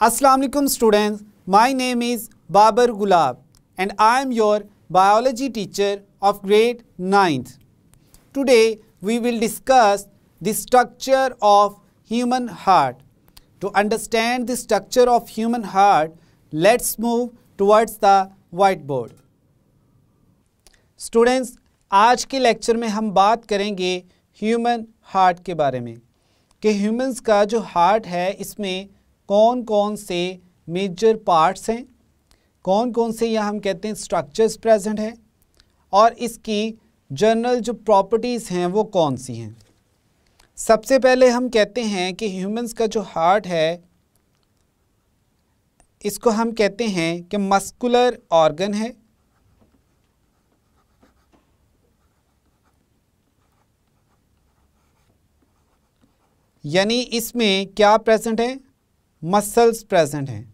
Assalamu alaikum students, my name is Babar Gulab and I am your biology teacher of grade 9th. Today we will discuss the structure of human heart. To understand the structure of human heart, let's move towards the whiteboard. Students, आज के lecture में हम बात करेंगे human heart के बारे में कि ह्यूमंस का जो हार्ट है इसमें कौन कौन से मेजर पार्ट्स हैं, कौन कौन से या हम कहते हैं स्ट्रक्चर्स प्रेजेंट हैं और इसकी जनरल जो प्रॉपर्टीज़ हैं वो कौन सी हैं। सबसे पहले हम कहते हैं कि ह्यूमंस का जो हार्ट है इसको हम कहते हैं कि मस्कुलर ऑर्गन है। यानी इसमें क्या प्रेजेंट है, मसल्स प्रेजेंट हैं।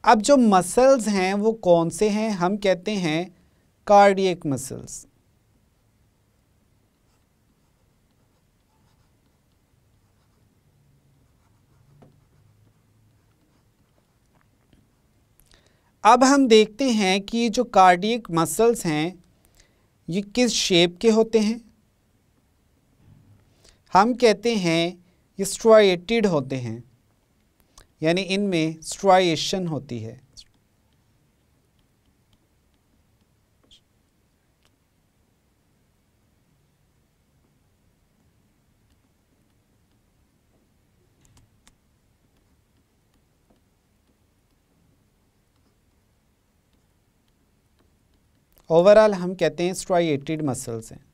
अब जो मसल्स हैं वो कौन से हैं, हम कहते हैं कार्डियक मसल्स। अब हम देखते हैं कि ये जो कार्डियक मसल्स हैं ये किस शेप के होते हैं। हम कहते हैं ये स्ट्राइएटेड होते हैं, यानी इनमें स्ट्राइएशन होती है। ओवरऑल हम कहते हैं स्ट्राइएटेड मसल्स हैं।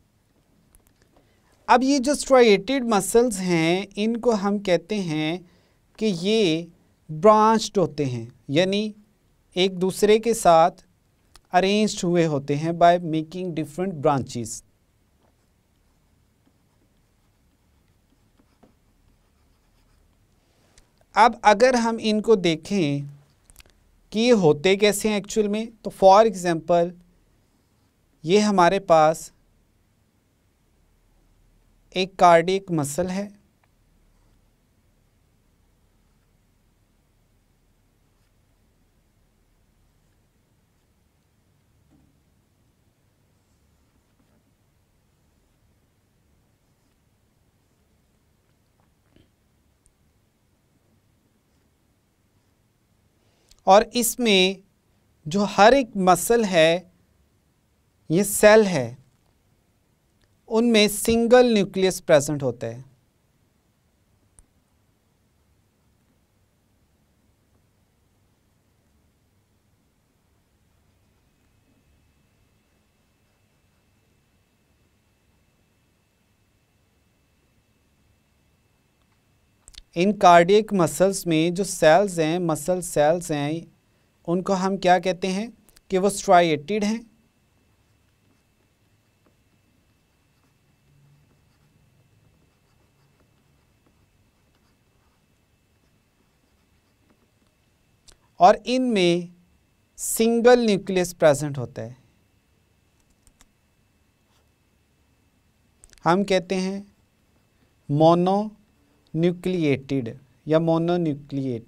अब ये जो स्ट्राइएटेड मसल्स हैं इनको हम कहते हैं कि ये ब्रांच्ड होते हैं, यानी एक दूसरे के साथ अरेंज्ड हुए होते हैं बाय मेकिंग डिफरेंट ब्रांचेस। अब अगर हम इनको देखें कि ये होते कैसे हैं एक्चुअल में, तो फॉर एग्जांपल ये हमारे पास एक कार्डियक मसल है। और इसमें जो हर एक मसल है ये सेल है, उनमें सिंगल न्यूक्लियस प्रेजेंट होता है। इन कार्डियक मसल्स में जो सेल्स हैं, मसल सेल्स हैं, उनको हम क्या कहते हैं कि वो स्ट्राइएटेड हैं। और इनमें सिंगल न्यूक्लियस प्रेजेंट होता है। हम कहते हैं मोनोन्यूक्लिएटेड या मोनोन्यूक्लिएट।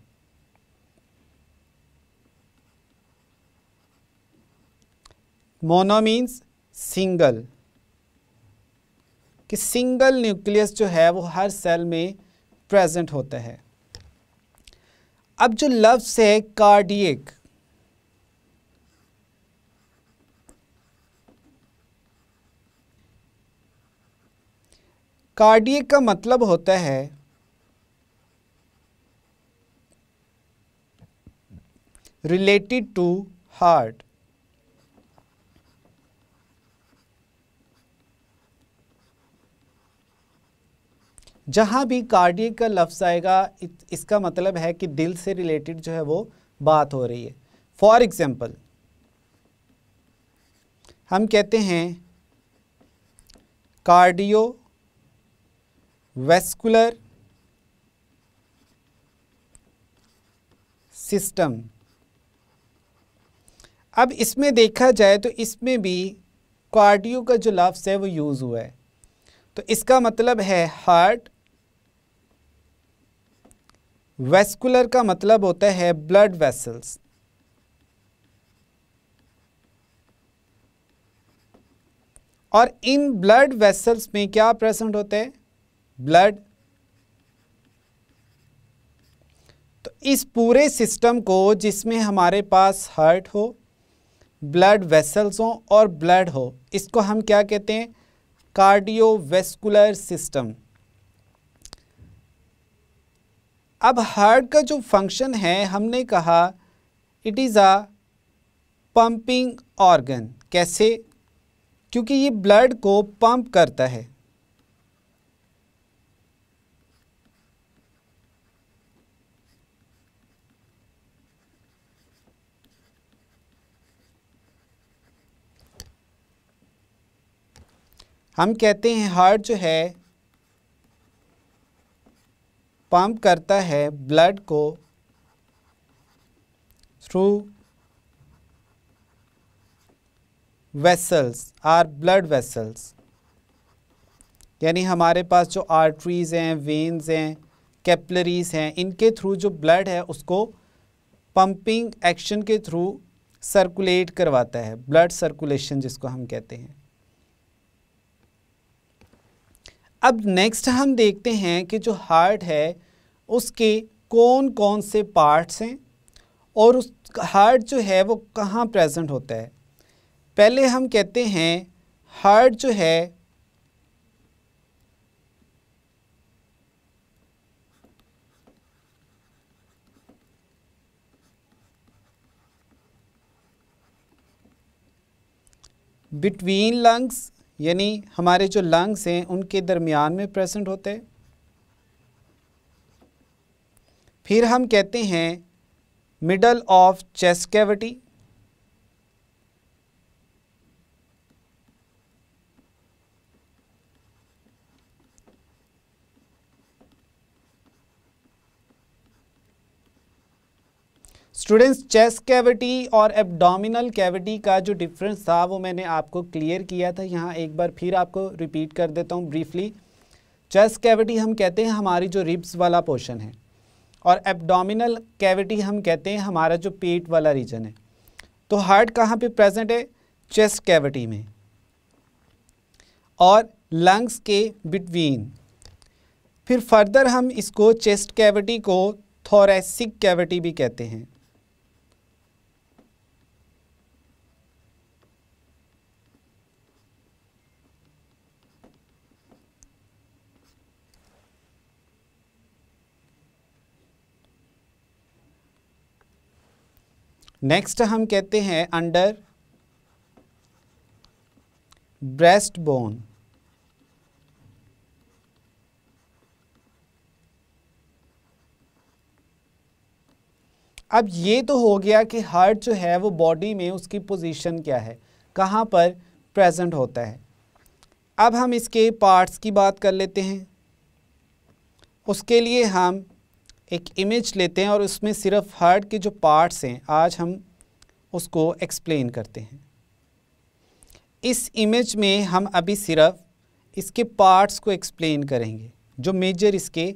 मोनो मीन्स सिंगल, कि सिंगल न्यूक्लियस जो है वो हर सेल में प्रेजेंट होता है। अब जो लफ्ज़ है कार्डियक, कार्डियक का मतलब होता है रिलेटेड टू हार्ट। जहाँ भी कार्डियक का लफ्ज़ आएगा इसका मतलब है कि दिल से रिलेटेड जो है वो बात हो रही है। फॉर एग्जाम्पल हम कहते हैं कार्डियो वैस्कुलर सिस्टम। अब इसमें देखा जाए तो इसमें भी कार्डियो का जो लफ्ज़ है वो यूज़ हुआ है। तो इसका मतलब है हार्ट, वेस्कुलर का मतलब होता है ब्लड वेसल्स। और इन ब्लड वेसल्स में क्या प्रेजेंट होता है? ब्लड। तो इस पूरे सिस्टम को जिसमें हमारे पास हार्ट हो, ब्लड वेसल्स हो और ब्लड हो, इसको हम क्या कहते हैं? Cardiovascular system. अब हार्ट का जो फंक्शन है, हमने कहा it is a pumping organ. कैसे? क्योंकि ये ब्लड को पंप करता है। हम कहते हैं हार्ट जो है पंप करता है ब्लड को through vessels or blood vessels. यानी हमारे पास जो आर्टरीज़ हैं, वेन्स हैं, कैपिलरीज हैं, इनके थ्रू जो ब्लड है उसको पंपिंग एक्शन के थ्रू सर्कुलेट करवाता है, ब्लड सर्कुलेशन जिसको हम कहते हैं। अब नेक्स्ट हम देखते हैं कि जो हार्ट है उसके कौन कौन से पार्ट्स हैं और उस हार्ट जो है वो कहाँ प्रेजेंट होता है। पहले हम कहते हैं हार्ट जो है बिटवीन लंग्स, यानी हमारे जो लंग्स हैं उनके दरमियान में प्रेजेंट होते हैं। फिर हम कहते हैं middle of chest cavity. Students, chest cavity और एब्डोमिनल कैविटी का जो डिफरेंस था वो मैंने आपको क्लियर किया था। यहाँ एक बार फिर आपको रिपीट कर देता हूँ ब्रीफली। चेस्ट कैविटी हम कहते हैं हमारी जो रिब्स वाला पोर्शन है, और एब्डोमिनल कैविटी हम कहते हैं हमारा जो पेट वाला रीजन है। तो हार्ट कहाँ पे प्रेजेंट है? चेस्ट कैविटी में और लंग्स के बिटवीन। फिर फर्दर हम इसको चेस्ट कैविटी को थोरैसिक कैविटी भी कहते हैं। नेक्स्ट हम कहते हैं अंडर ब्रेस्ट बोन। अब ये तो हो गया कि हार्ट जो है वो बॉडी में उसकी पोजीशन क्या है, कहाँ पर प्रेजेंट होता है। अब हम इसके पार्ट्स की बात कर लेते हैं। उसके लिए हम एक इमेज लेते हैं और उसमें सिर्फ हार्ट के जो पार्ट्स हैं आज हम उसको एक्सप्लेन करते हैं। इस इमेज में हम अभी सिर्फ इसके पार्ट्स को एक्सप्लेन करेंगे, जो मेजर इसके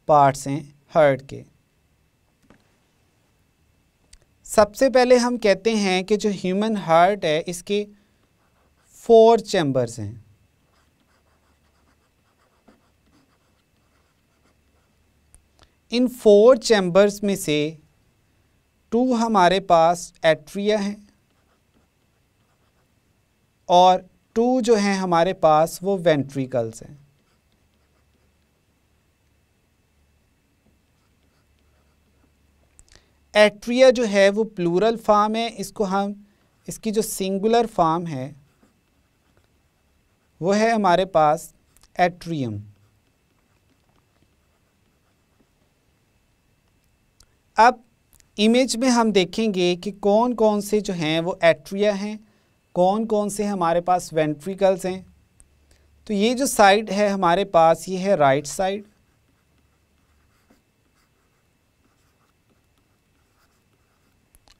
पार्ट्स हैं हार्ट के। सबसे पहले हम कहते हैं कि जो ह्यूमन हार्ट है इसके 4 चैम्बर्स हैं। इन 4 चैम्बर्स में से 2 हमारे पास एट्रिया हैं और 2 जो हैं हमारे पास वो वेंट्रिकल्स हैं। एट्रिया जो है वो प्लूरल फॉर्म है, इसको हम इसकी जो सिंगुलर फॉर्म है वो है हमारे पास एट्रियम। अब इमेज में हम देखेंगे कि कौन कौन से जो हैं वो एट्रिया हैं, कौन कौन से हमारे पास वेंट्रिकल्स हैं। तो ये जो साइड है हमारे पास ये है राइट साइड,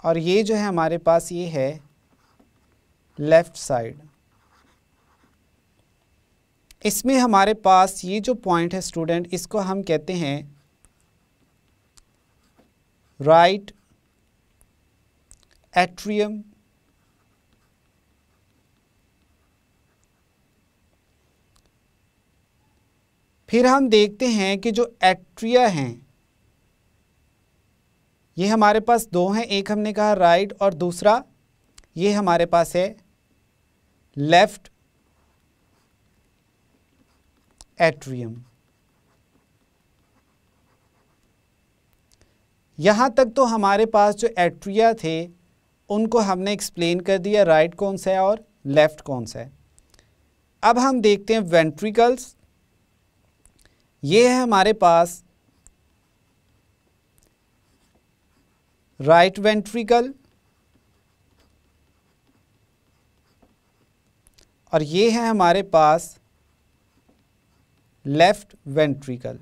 और ये जो है हमारे पास ये है लेफ़्ट साइड। इसमें हमारे पास ये जो पॉइंट है स्टूडेंट, इसको हम कहते हैं राइट एट्रियम, फिर हम देखते हैं कि जो एट्रिया हैं ये हमारे पास दो हैं, एक हमने कहा राइट और दूसरा ये हमारे पास है लेफ्ट एट्रियम। यहाँ तक तो हमारे पास जो एट्रिया थे उनको हमने एक्सप्लेन कर दिया, राइट कौन सा है और लेफ्ट कौन सा है। अब हम देखते हैं वेंट्रिकल्स। ये है हमारे पास राइट वेंट्रिकल और ये है हमारे पास लेफ्ट वेंट्रिकल।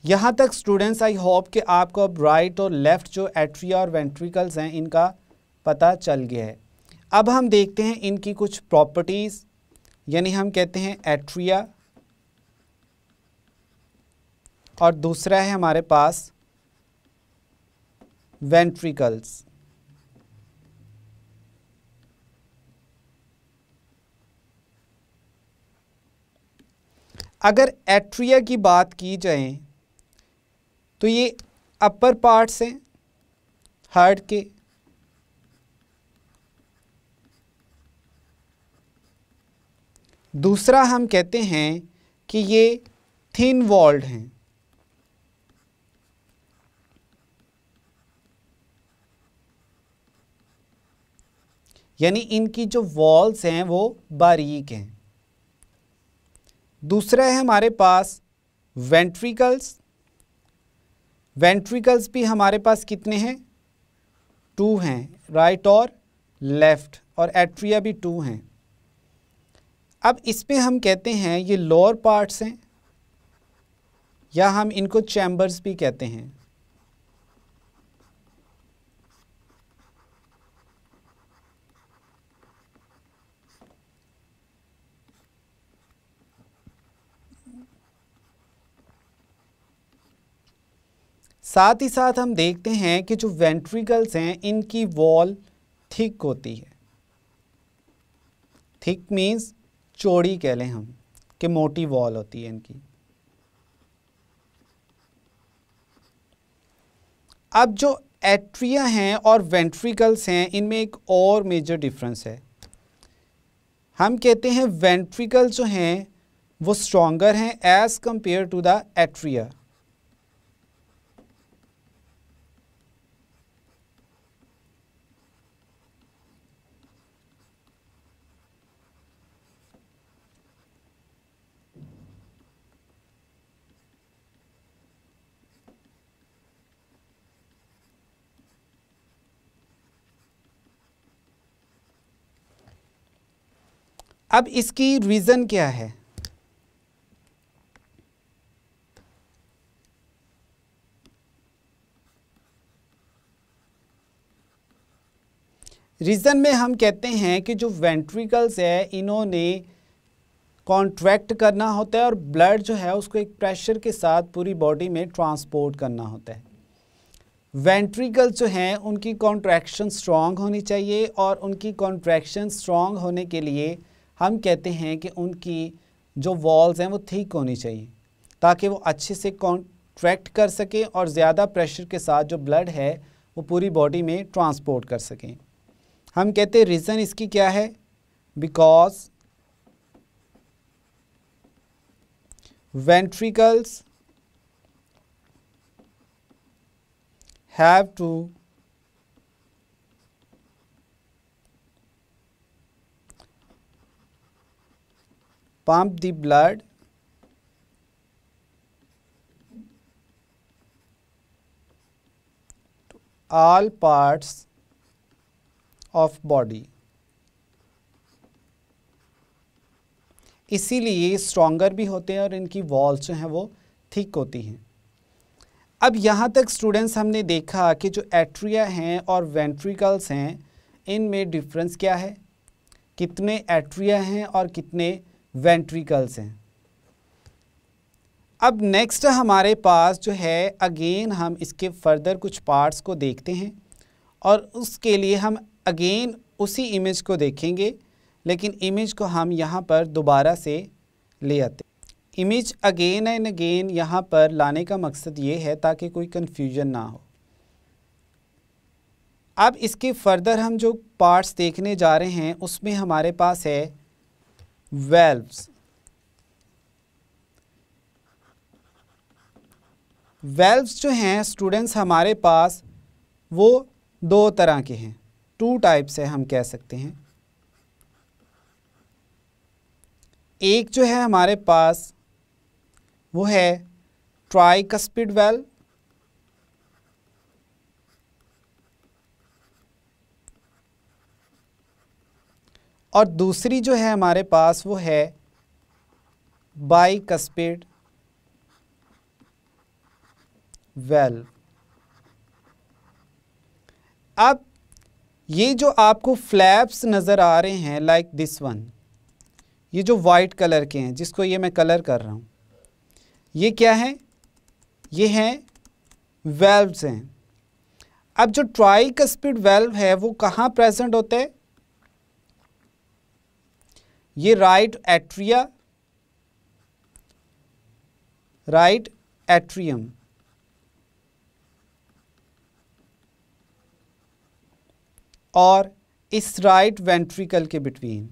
यहाँ तक स्टूडेंट्स आई होप कि आपको अब राइट और लेफ्ट जो एट्रिया और वेंट्रिकल्स हैं इनका पता चल गया है। अब हम देखते हैं इनकी कुछ प्रॉपर्टीज़, यानी हम कहते हैं एट्रिया और दूसरा है हमारे पास वेंट्रिकल्स। अगर एट्रिया की बात की जाए तो ये अपर पार्ट्स हैं हार्ट के, दूसरा हम कहते हैं कि ये थिन वॉल्ड हैं, यानी इनकी जो वॉल्स हैं वो बारीक हैं। दूसरा है हमारे पास वेंट्रिकल्स। वेंट्रिकल्स भी हमारे पास कितने हैं? 2 हैं, राइट और लेफ्ट, और एट्रिया भी 2 हैं। अब इसमें हम कहते हैं ये लोअर पार्ट्स हैं या हम इनको चैम्बर्स भी कहते हैं। साथ ही साथ हम देखते हैं कि जो वेंट्रिकल्स हैं इनकी वॉल थिक होती है। थिक मीन्स चौड़ी कह लें हम, कि मोटी वॉल होती है इनकी। अब जो एट्रिया हैं और वेंट्रिकल्स हैं इनमें एक और मेजर डिफरेंस है। हम कहते हैं वेंट्रिकल जो हैं वो स्ट्रॉन्गर हैं as compare to the atria. अब इसकी रीज़न क्या है? रीज़न में हम कहते हैं कि जो वेंट्रिकल्स है इन्होंने कॉन्ट्रैक्ट करना होता है और ब्लड जो है उसको एक प्रेशर के साथ पूरी बॉडी में ट्रांसपोर्ट करना होता है। वेंट्रिकल्स जो हैं उनकी कॉन्ट्रैक्शन स्ट्रॉन्ग होनी चाहिए और उनकी कॉन्ट्रैक्शन स्ट्रॉन्ग होने के लिए हम कहते हैं कि उनकी जो वॉल्स हैं वो थिक होनी चाहिए ताकि वो अच्छे से कॉन्ट्रैक्ट कर सकें और ज़्यादा प्रेशर के साथ जो ब्लड है वो पूरी बॉडी में ट्रांसपोर्ट कर सकें। हम कहते हैं रीज़न इसकी क्या है? Because ventricles have to pump the blood to all parts of body। इसीलिए ये स्ट्रॉन्गर भी होते हैं और इनकी वॉल्स जो हैं वो थिक होती हैं। अब यहाँ तक स्टूडेंट्स हमने देखा कि जो एट्रिया हैं और वेंट्रिकल्स हैं इनमें डिफरेंस क्या है, कितने एट्रिया हैं और कितने वेंट्रिकल्स हैं। अब नेक्स्ट हमारे पास जो है अगेन हम इसके फर्दर कुछ पार्ट्स को देखते हैं और उसके लिए हम अगेन उसी इमेज को देखेंगे, लेकिन इमेज को हम यहाँ पर दोबारा से ले आते हैं। इमेज अगेन एंड अगेन यहाँ पर लाने का मकसद ये है ताकि कोई कन्फ्यूजन ना हो। अब इसके फर्दर हम जो पार्ट्स देखने जा रहे हैं उसमें हमारे पास है वेल्व्स। वेल्व्स जो हैं स्टूडेंट्स हमारे पास वो दो तरह के हैं, टू टाइप्स है हम कह सकते हैं। एक जो है हमारे पास वो है ट्राइकस्पिड वेल्व और दूसरी जो है हमारे पास वो है बाइकस्पिड वेल्व। अब ये जो आपको फ्लैप्स नज़र आ रहे हैं लाइक दिस वन, ये जो वाइट कलर के हैं जिसको ये मैं कलर कर रहा हूँ, ये क्या है, ये हैं वेल्व्स हैं। अब जो ट्राइकस्पिड वेल्व है वो कहाँ प्रेजेंट होता है, ये राइट एट्रिया, राइट एट्रियम और इस राइट वेंट्रिकल के बिटवीन।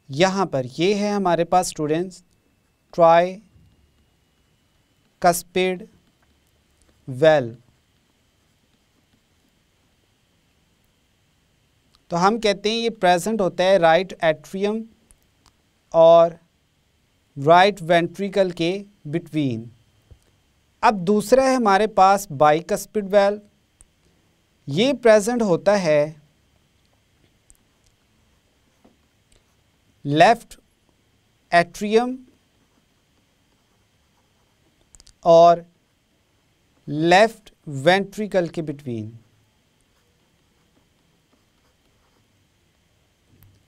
यहाँ पर ये है हमारे पास स्टूडेंट्स ट्राइकस्पिड वेल्व। तो हम कहते हैं ये प्रेजेंट होता है राइट एट्रियम और राइट वेंट्रिकल के बिटवीन। अब दूसरा है हमारे पास बाइकस्पिड वेल्व, ये प्रेजेंट होता है लेफ्ट एट्रियम और लेफ्ट वेंट्रिकल के बिटवीन,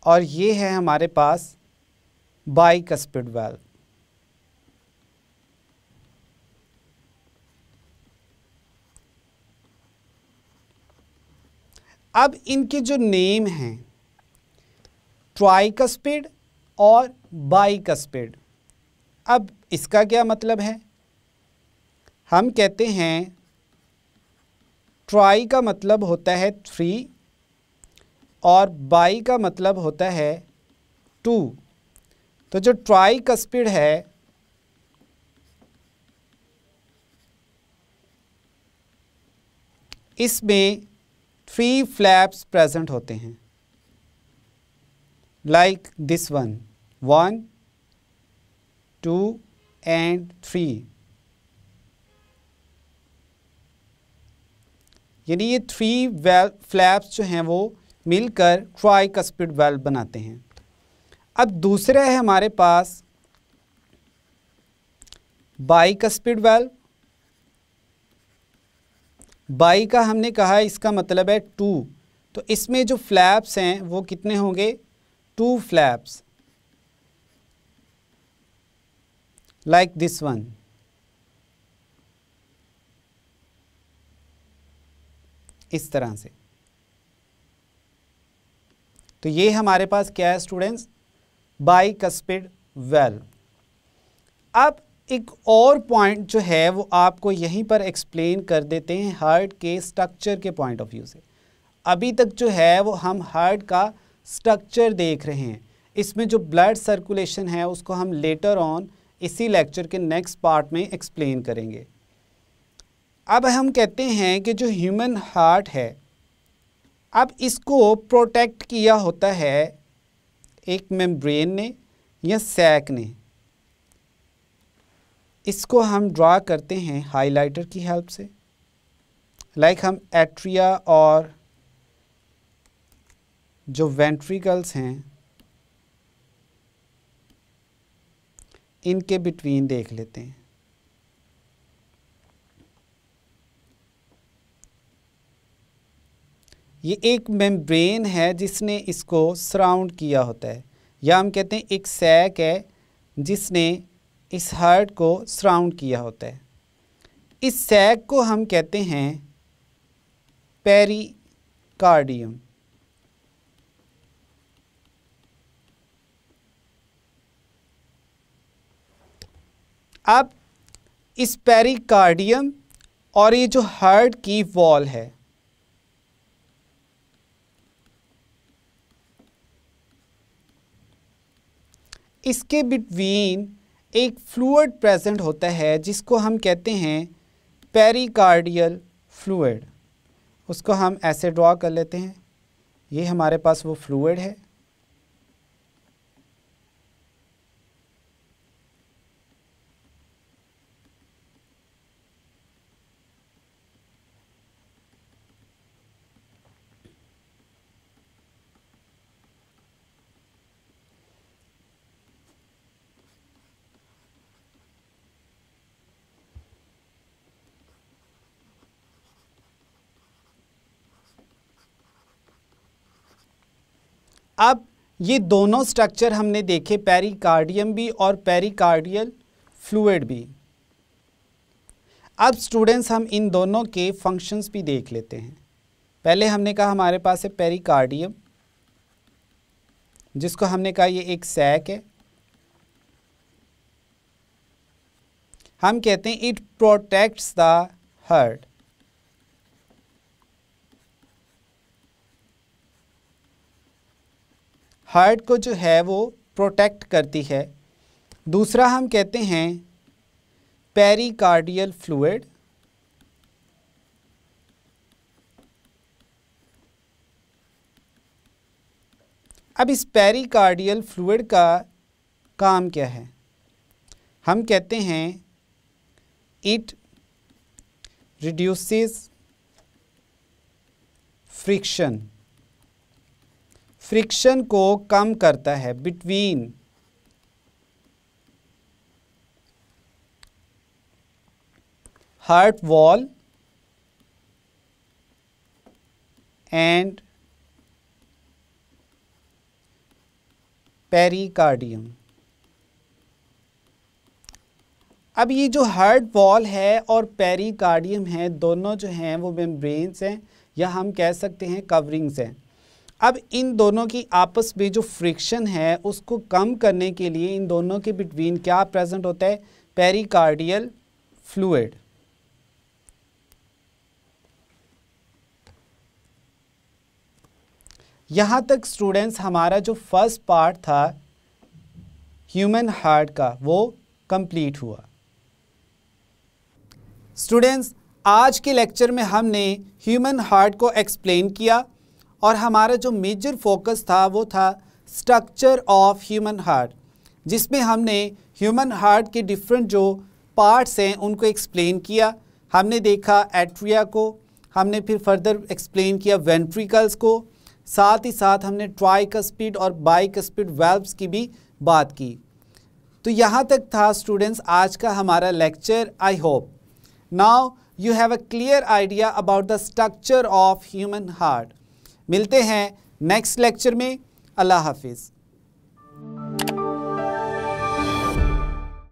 और ये है हमारे पास बाइकस्पिड वेल्व। अब इनके जो नेम हैं ट्राइकस्पिड और बाइकस्पिड, अब इसका क्या मतलब है, हम कहते हैं ट्राई का मतलब होता है 3 और बाई का मतलब होता है 2। तो जो ट्राइकस्पिड है इसमें 3 फ्लैप्स प्रेजेंट होते हैं लाइक दिस वन, 1 2 and 3, यानी ये 3 फ्लैप्स जो हैं वो मिलकर ट्राइकस्पिड वेल्व बनाते हैं। अब दूसरा है हमारे पास बाइकस्पिड वेल्व। बाई का हमने कहा इसका मतलब है 2, तो इसमें जो फ्लैप्स हैं वो कितने होंगे, 2 फ्लैप्स लाइक दिस वन। इस तरह से। तो ये हमारे पास क्या है स्टूडेंट्स, बाइकस्पिड वेल्व। अब एक और पॉइंट जो है वो आपको यहीं पर एक्सप्लेन कर देते हैं हार्ट के स्ट्रक्चर के पॉइंट ऑफ व्यू से। अभी तक जो है वो हम हार्ट का स्ट्रक्चर देख रहे हैं, इसमें जो ब्लड सर्कुलेशन है उसको हम लेटर ऑन इसी लेक्चर के नेक्स्ट पार्ट में एक्सप्लेन करेंगे। अब हम कहते हैं कि जो ह्यूमन हार्ट है अब इसको प्रोटेक्ट किया होता है एक मेम्ब्रेन ने या सैक ने। इसको हम ड्रा करते हैं हाइलाइटर की हेल्प से। लाइक हम एट्रिया और जो वेंट्रिकल्स हैं इनके बिटवीन देख लेते हैं। ये एक मेम्ब्रेन है जिसने इसको सराउंड किया होता है, या हम कहते हैं एक सैक है जिसने इस हार्ट को सराउंड किया होता है। इस सैक को हम कहते हैं पेरिकार्डियम। अब इस पेरिकार्डियम और ये जो हार्ट की वॉल है, इसके बिटवीन एक फ्लूइड प्रेजेंट होता है जिसको हम कहते हैं पेरिकार्डियल फ्लूइड। उसको हम ऐसे ड्रॉ कर लेते हैं। ये हमारे पास वो फ्लूइड है। अब ये दोनों स्ट्रक्चर हमने देखे, पेरिकार्डियम भी और पेरिकार्डियल फ्लूइड भी। अब स्टूडेंट्स हम इन दोनों के फंक्शंस भी देख लेते हैं। पहले हमने कहा हमारे पास है पेरिकार्डियम, जिसको हमने कहा ये एक सैक है। हम कहते हैं it protects the heart. Heart को जो है वो प्रोटेक्ट करती है। दूसरा हम कहते हैं पेरिकार्डियल फ्लूइड। अब इस पेरिकार्डियल फ्लूइड का काम क्या है? हम कहते हैं इट रिड्यूसेस फ्रिक्शन। फ्रिक्शन को कम करता है between heart wall and pericardium. अब ये जो हार्ट वॉल है और पेरिकार्डियम है, दोनों जो हैं वो मेम्ब्रेन्स हैं, या हम कह सकते हैं कवरिंग्स हैं। अब इन दोनों की आपस में जो फ्रिक्शन है उसको कम करने के लिए इन दोनों के बिटवीन क्या प्रेजेंट होता है? Pericardial fluid. यहाँ तक स्टूडेंट्स हमारा जो फर्स्ट पार्ट था ह्यूमन हार्ट का वो कंप्लीट हुआ। स्टूडेंट्स आज के लेक्चर में हमने ह्यूमन हार्ट को एक्सप्लेन किया और हमारा जो मेजर फोकस था वो था स्ट्रक्चर ऑफ ह्यूमन हार्ट, जिसमें हमने ह्यूमन हार्ट के डिफरेंट जो पार्ट्स हैं उनको एक्सप्लेन किया। हमने देखा एट्रिया को, हमने फिर फर्दर एक्सप्लेन किया वेंट्रिकल्स को, साथ ही साथ हमने ट्राइकस्पिड और बाइकस्पिड वाल्व्स की भी बात की। तो यहाँ तक था स्टूडेंट्स आज का हमारा lecture. I hope now you have a clear idea about the structure of human heart. मिलते हैं नेक्स्ट लेक्चर में। अल्लाह हाफिज़।